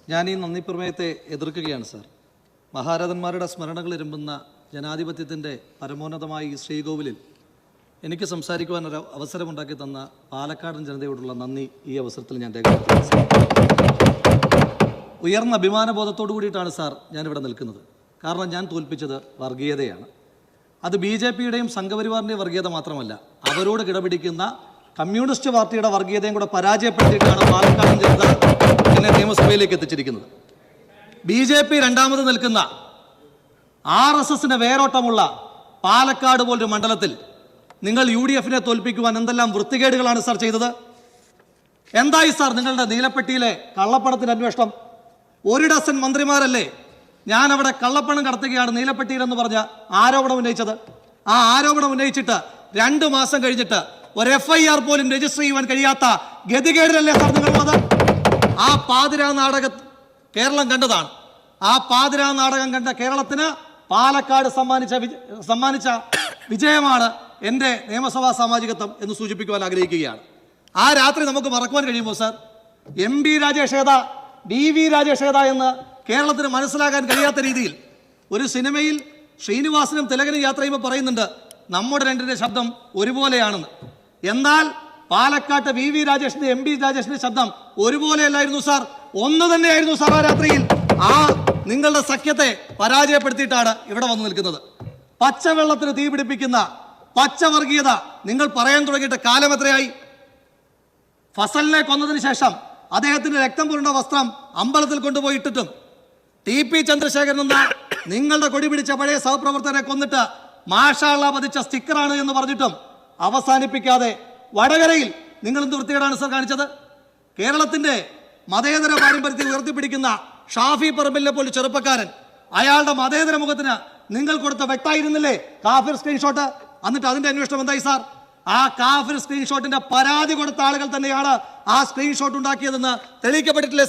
ഞാൻ ഈ നന്ദി പ്രമേയത്തെ എതിർക്കുകയാണ് സാർ. മഹാരഥന്മാരുടെ സ്മരണകൾ ഇരുമ്പുന്ന ജനാധിപത്യത്തിൻ്റെ പരമോന്നതമായ ഈ ശ്രീകോവിലിൽ എനിക്ക് സംസാരിക്കുവാൻ ഒരു അവസരമുണ്ടാക്കി തന്ന പാലക്കാടൻ ജനതയോടുള്ള നന്ദി ഈ അവസരത്തിൽ ഞാൻ രേഖപ്പെടുത്തുന്നു സാർ. ഉയർന്ന അഭിമാനബോധത്തോടു കൂടിയിട്ടാണ് സാർ ഞാനിവിടെ നിൽക്കുന്നത്. കാരണം ഞാൻ തോൽപ്പിച്ചത് വർഗീയതയാണ്. അത് BJPയുടെയും സംഘപരിവാറിൻ്റെയും വർഗീയത മാത്രമല്ല, അവരോട് കിടപിടിക്കുന്ന കമ്മ്യൂണിസ്റ്റ് പാർട്ടിയുടെ വർഗീയതയും കൂടെ പരാജയപ്പെടുത്തിയിട്ടാണ് പാലക്കാടൻ ജനത എന്നെ നിയമസഭയിലേക്ക് എത്തിച്ചിരിക്കുന്നത്. BJP രണ്ടാമത് നിൽക്കുന്ന RSSന് വേരോട്ടമുള്ള പാലക്കാട് പോലൊരു മണ്ഡലത്തിൽ നിങ്ങൾ UDFനെ തോൽപ്പിക്കുവാൻ എന്തെല്ലാം വൃത്തികേടുകളാണ് സാർ ചെയ്തത്? എന്തായി സാർ നിങ്ങളുടെ നീലപ്പെട്ടിയിലെ കള്ളപ്പണത്തിൻ്റെ അന്വേഷണം? 1 ഡസൻ മന്ത്രിമാരല്ലേ ഞാൻ അവിടെ കള്ളപ്പണം കടത്തുകയാണ് നീലപ്പെട്ടിയിലെന്ന് പറഞ്ഞ ആരോപണം ഉന്നയിച്ചത്? ആ ആരോപണം ഉന്നയിച്ചിട്ട് 2 മാസം കഴിഞ്ഞിട്ട് ഒരു FIR പോലും രജിസ്റ്റർ ചെയ്യുവാൻ കഴിയാത്ത ഗതികേടിലല്ലേ സാർ നിങ്ങളുള്ളത്? ആ പാതിരാ നാടകം കേരളം കണ്ടതാണ്. ആ പാതിരാ നാടകം കണ്ട കേരളത്തിന് പാലക്കാട് സമ്മാനിച്ച വിജയമാണ് എൻ്റെ നിയമസഭാ സാമാജികത്വം എന്ന് സൂചിപ്പിക്കുവാൻ ആഗ്രഹിക്കുകയാണ്. ആ രാത്രി നമുക്ക് മറക്കുവാൻ കഴിയുമോ സാർ? MB രാജേഷ് ഏതാ, DV രാജേഷ് ഏതാ എന്ന് കേരളത്തിന് മനസ്സിലാക്കാൻ കഴിയാത്ത രീതിയിൽ ഒരു സിനിമയിൽ ശ്രീനിവാസനും തിലകനും യാത്ര ചെയ്യുമ്പോൾ പറയുന്നുണ്ട് നമ്മുടെ രണ്ടിൻ്റെ ശബ്ദം ഒരുപോലെയാണെന്ന്. എന്നാൽ പാലക്കാട്ട് VV രാജേഷിന്റെ MB രാജേഷിന്റെ ശബ്ദം ഒരുപോലെയല്ലായിരുന്നു സാർ, ഒന്ന് തന്നെയായിരുന്നു സാർ. ആ രാത്രിയിൽ ആ നിങ്ങളുടെ സഖ്യത്തെ പരാജയപ്പെടുത്തിയിട്ടാണ് ഇവിടെ വന്നു നിൽക്കുന്നത്. പച്ചവെള്ളത്തിന് തീ പിടിപ്പിക്കുന്ന പച്ചവർഗീയത നിങ്ങൾ പറയാൻ തുടങ്ങിയിട്ട് കാലം എത്രയായി? ഫസലിനെ കൊന്നതിന് ശേഷം അദ്ദേഹത്തിന്റെ രക്തം പുരണ്ട വസ്ത്രം അമ്പലത്തിൽ കൊണ്ടുപോയിട്ടിട്ടും TP ചന്ദ്രശേഖരൻ എന്ന നിങ്ങളുടെ കൊടി പിടിച്ച പഴയ സഹപ്രവർത്തകരെ കൊന്നിട്ട് മാഷാള്ള പതിച്ച സ്റ്റിക്കറാണ് എന്ന് പറഞ്ഞിട്ടും അവസാനിപ്പിക്കാതെ വടകരയിൽ നിങ്ങൾ എന്ത് വൃത്തികേടാണ് സാർ കാണിച്ചത്? കേരളത്തിന്റെ മതേതര പാരമ്പര്യത്തെ ഉയർത്തിപ്പിടിക്കുന്ന ഷാഫി പറമ്പിലിനെ പോലെ ചെറുപ്പക്കാരൻ, അയാളുടെ മതേതര മുഖത്തിന് നിങ്ങൾ കൊടുത്ത വ്യക്തമായിരുന്നില്ലേ കാഫിർ സ്ക്രീൻഷോട്ട്? എന്നിട്ട് അതിന്റെ അന്വേഷണം എന്തായി സാർ? ആ കാഫിർ സ്ക്രീൻഷോട്ടിന്റെ പരാതി കൊടുത്ത ആളുകൾ തന്നെയാണ് ആ സ്ക്രീൻഷോട്ട് ഉണ്ടാക്കിയതെന്ന് തെളിയിക്കപ്പെട്ടിട്ടില്ലേ?